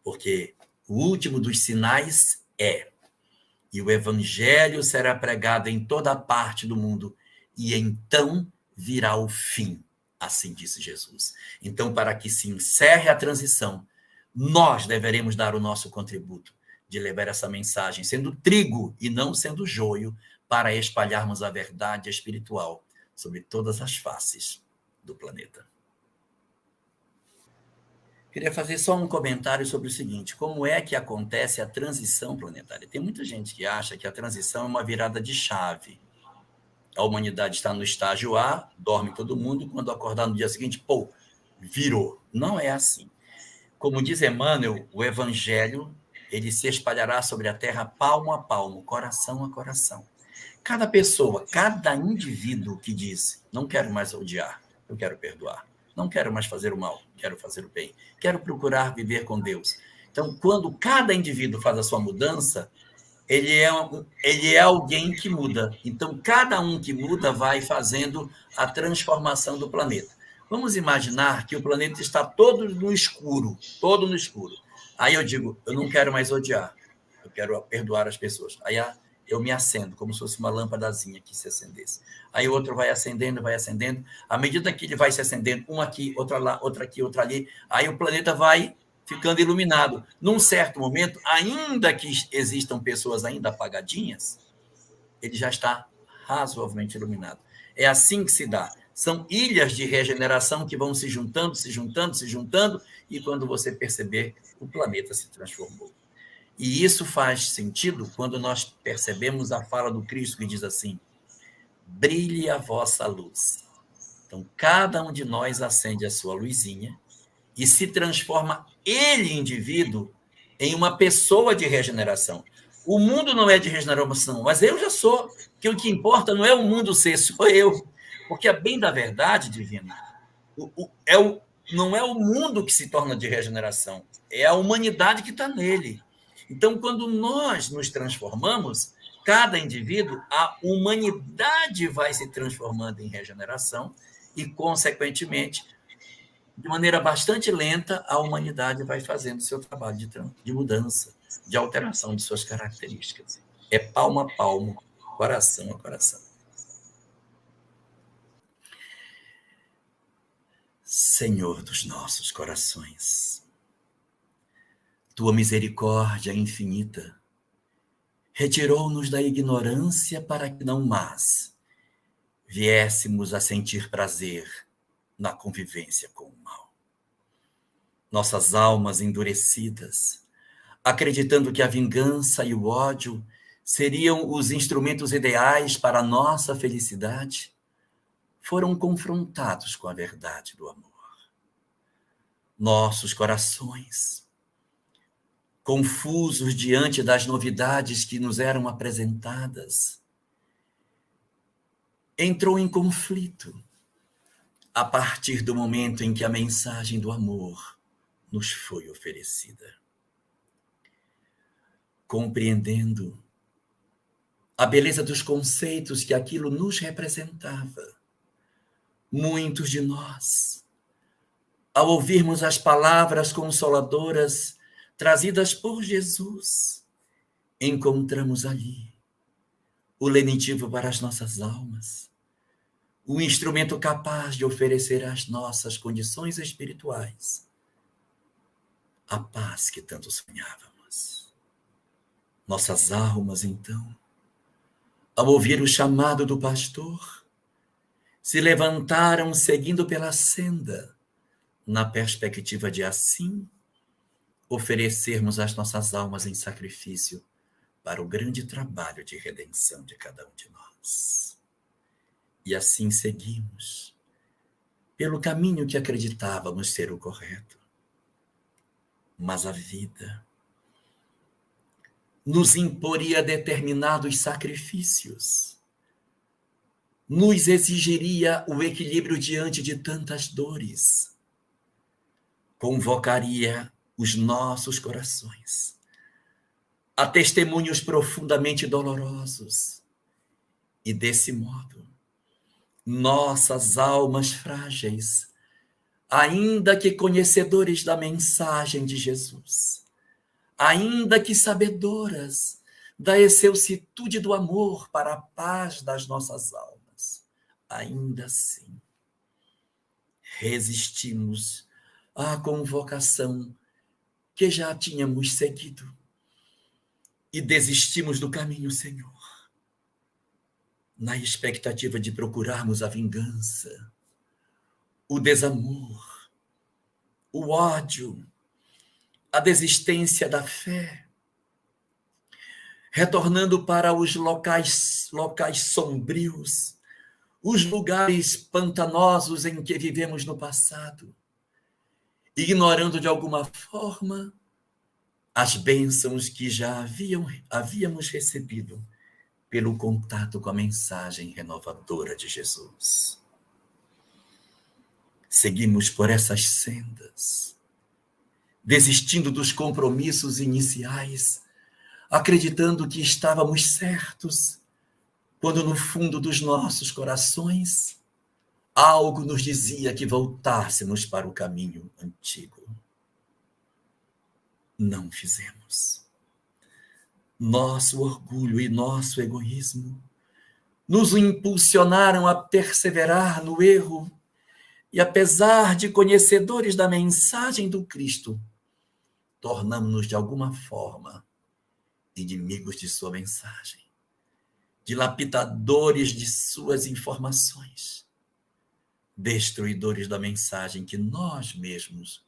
[SPEAKER 1] Porque o último dos sinais e o Evangelho será pregado em toda parte do mundo, e então virá o fim, assim disse Jesus. Então, para que se encerre a transição, nós deveremos dar o nosso contributo de levar essa mensagem, sendo trigo e não sendo joio, para espalharmos a verdade espiritual sobre todas as faces do planeta. Queria fazer só um comentário sobre o seguinte: como é que acontece a transição planetária? Tem muita gente que acha que a transição é uma virada de chave. A humanidade está no estágio A, dorme todo mundo, quando acordar no dia seguinte, virou. Não é assim. Como diz Emmanuel, o evangelho ele se espalhará sobre a terra palmo a palmo, coração a coração. Cada pessoa, cada indivíduo que diz, não quero mais odiar, eu quero perdoar. Não quero mais fazer o mal, quero fazer o bem. Quero procurar viver com Deus. Então, quando cada indivíduo faz a sua mudança, ele é alguém que muda. Então, cada um que muda vai fazendo a transformação do planeta. Vamos imaginar que o planeta está todo no escuro, todo no escuro. Aí eu digo, eu não quero mais odiar, eu quero perdoar as pessoas. Aí eu me acendo, como se fosse uma lâmpadazinha que se acendesse. Aí o outro vai acendendo, vai acendendo. À medida que ele vai se acendendo, um aqui, outro lá, outro aqui, outro ali, aí o planeta vai ficando iluminado. Num certo momento, ainda que existam pessoas ainda apagadinhas, ele já está razoavelmente iluminado. É assim que se dá. São ilhas de regeneração que vão se juntando, se juntando, se juntando, e quando você perceber, o planeta se transformou. E isso faz sentido quando nós percebemos a fala do Cristo que diz assim: brilhe a vossa luz. Então, cada um de nós acende a sua luzinha e se transforma ele, indivíduo, em uma pessoa de regeneração. O mundo não é de regeneração, mas eu já sou. Que o que importa não é o mundo ser, sou eu. Porque, a bem da verdade, divino, não é o mundo que se torna de regeneração, é a humanidade que está nele. Então, quando nós nos transformamos, cada indivíduo, a humanidade vai se transformando em regeneração e, consequentemente, de maneira bastante lenta, a humanidade vai fazendo seu trabalho de mudança, de alteração de suas características. É palmo a palmo, coração a coração. Senhor dos nossos corações, tua misericórdia infinita retirou-nos da ignorância para que não mais viéssemos a sentir prazer na convivência com o mal. Nossas almas endurecidas, acreditando que a vingança e o ódio seriam os instrumentos ideais para a nossa felicidade, foram confrontados com a verdade do amor. Nossos corações, confusos diante das novidades que nos eram apresentadas, entrou em conflito a partir do momento em que a mensagem do amor nos foi oferecida. Compreendendo a beleza dos conceitos que aquilo nos representava, muitos de nós, ao ouvirmos as palavras consoladoras trazidas por Jesus, encontramos ali o lenitivo para as nossas almas, o instrumento capaz de oferecer às nossas condições espirituais a paz que tanto sonhávamos. Nossas almas, então, ao ouvir o chamado do pastor, se levantaram seguindo pela senda, na perspectiva de assim oferecermos as nossas almas em sacrifício para o grande trabalho de redenção de cada um de nós. E assim seguimos pelo caminho que acreditávamos ser o correto. Mas a vida nos imporia determinados sacrifícios, nos exigiria o equilíbrio diante de tantas dores, convocaria os nossos corações a testemunhos profundamente dolorosos, e desse modo, nossas almas frágeis, ainda que conhecedores da mensagem de Jesus, ainda que sabedoras da excelsitude do amor para a paz das nossas almas, ainda assim, resistimos à convocação que já tínhamos seguido e desistimos do caminho, Senhor, na expectativa de procurarmos a vingança, o desamor, o ódio, a desistência da fé, retornando para os locais sombrios, os lugares pantanosos em que vivemos no passado, ignorando de alguma forma as bênçãos que já havíamos recebido pelo contato com a mensagem renovadora de Jesus. Seguimos por essas sendas, desistindo dos compromissos iniciais, acreditando que estávamos certos, quando no fundo dos nossos corações, algo nos dizia que voltássemos para o caminho antigo. Não fizemos. Nosso orgulho e nosso egoísmo nos impulsionaram a perseverar no erro e, apesar de conhecedores da mensagem do Cristo, tornamos-nos de alguma forma inimigos de sua mensagem, dilapidadores de suas informações, destruidores da mensagem que nós mesmos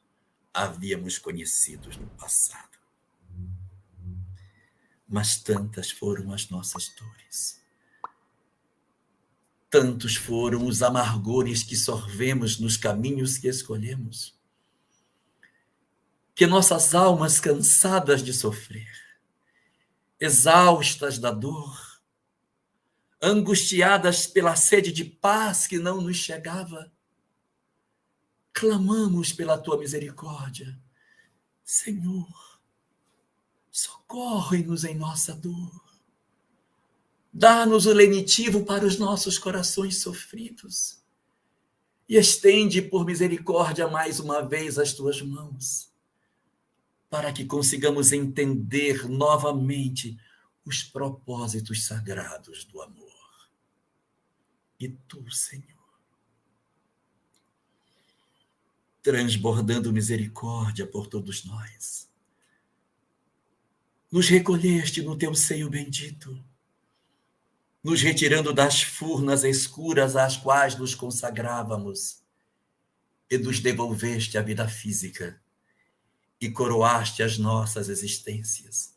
[SPEAKER 1] havíamos conhecido no passado. Mas tantas foram as nossas dores. Tantos foram os amargores que sorvemos nos caminhos que escolhemos, que nossas almas cansadas de sofrer, exaustas da dor, angustiadas pela sede de paz que não nos chegava, clamamos pela tua misericórdia. Senhor, socorre-nos em nossa dor. Dá-nos o lenitivo para os nossos corações sofridos e estende por misericórdia mais uma vez as tuas mãos, para que consigamos entender novamente os propósitos sagrados do amor. E tu, Senhor, transbordando misericórdia por todos nós, nos recolheste no teu seio bendito, nos retirando das furnas escuras às quais nos consagrávamos, e nos devolveste a vida física, e coroaste as nossas existências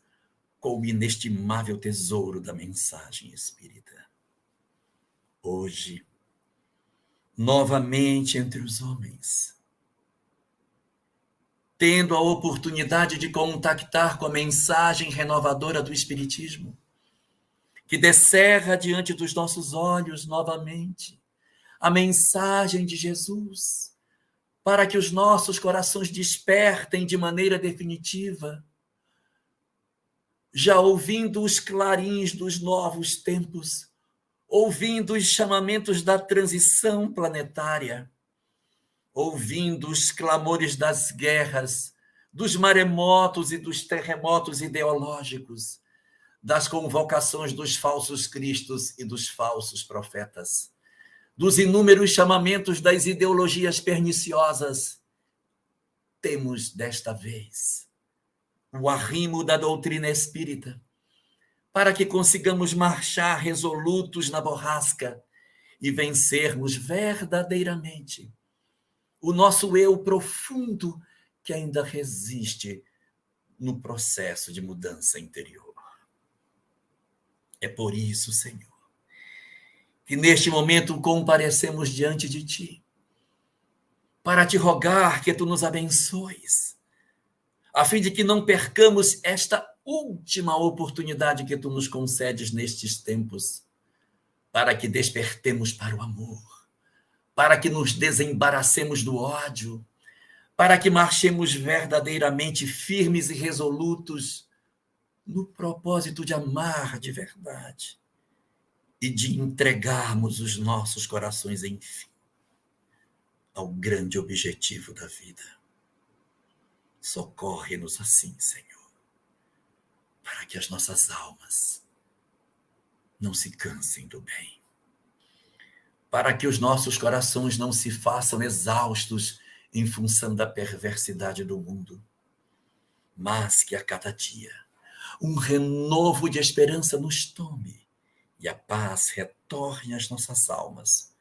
[SPEAKER 1] com o inestimável tesouro da mensagem espírita. Hoje, novamente entre os homens, tendo a oportunidade de contactar com a mensagem renovadora do Espiritismo, que descerra diante dos nossos olhos novamente a mensagem de Jesus, para que os nossos corações despertem de maneira definitiva, já ouvindo os clarins dos novos tempos, ouvindo os chamamentos da transição planetária, ouvindo os clamores das guerras, dos maremotos e dos terremotos ideológicos, das convocações dos falsos cristos e dos falsos profetas, dos inúmeros chamamentos das ideologias perniciosas, temos desta vez o arrimo da doutrina espírita, para que consigamos marchar resolutos na borrasca e vencermos verdadeiramente o nosso eu profundo que ainda resiste no processo de mudança interior. É por isso, Senhor, que neste momento comparecemos diante de Ti, para Te rogar que Tu nos abençoes, a fim de que não percamos esta última oportunidade que Tu nos concedes nestes tempos, para que despertemos para o amor, para que nos desembaracemos do ódio, para que marchemos verdadeiramente firmes e resolutos no propósito de amar de verdade e de entregarmos os nossos corações, enfim, ao grande objetivo da vida. Socorre-nos assim, Senhor, para que as nossas almas não se cansem do bem, para que os nossos corações não se façam exaustos em função da perversidade do mundo, mas que a cada dia um renovo de esperança nos tome e a paz retorne às nossas almas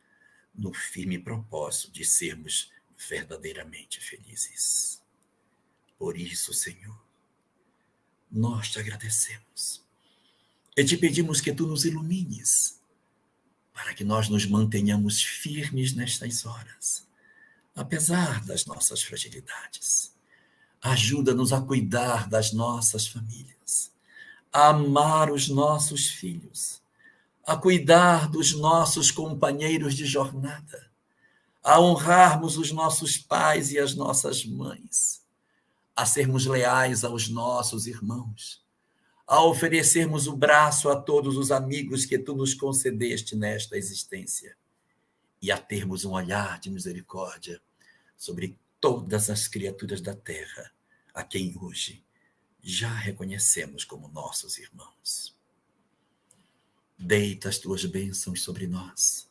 [SPEAKER 1] no firme propósito de sermos verdadeiramente felizes. Por isso, Senhor, nós te agradecemos e te pedimos que tu nos ilumines para que nós nos mantenhamos firmes nestas horas, apesar das nossas fragilidades. Ajuda-nos a cuidar das nossas famílias, a amar os nossos filhos, a cuidar dos nossos companheiros de jornada, a honrarmos os nossos pais e as nossas mães, a sermos leais aos nossos irmãos, a oferecermos o braço a todos os amigos que tu nos concedeste nesta existência e a termos um olhar de misericórdia sobre todas as criaturas da terra, a quem hoje já reconhecemos como nossos irmãos. Deita as tuas bênçãos sobre nós,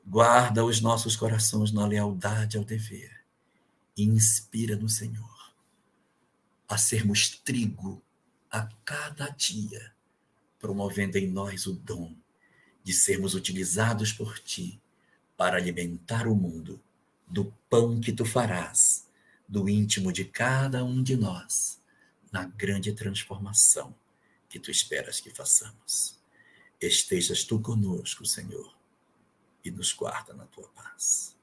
[SPEAKER 1] guarda os nossos corações na lealdade ao dever e inspira no Senhor a sermos trigo a cada dia, promovendo em nós o dom de sermos utilizados por ti para alimentar o mundo do pão que tu farás, do íntimo de cada um de nós, na grande transformação que tu esperas que façamos. Estejas tu conosco, Senhor, e nos guarda na tua paz.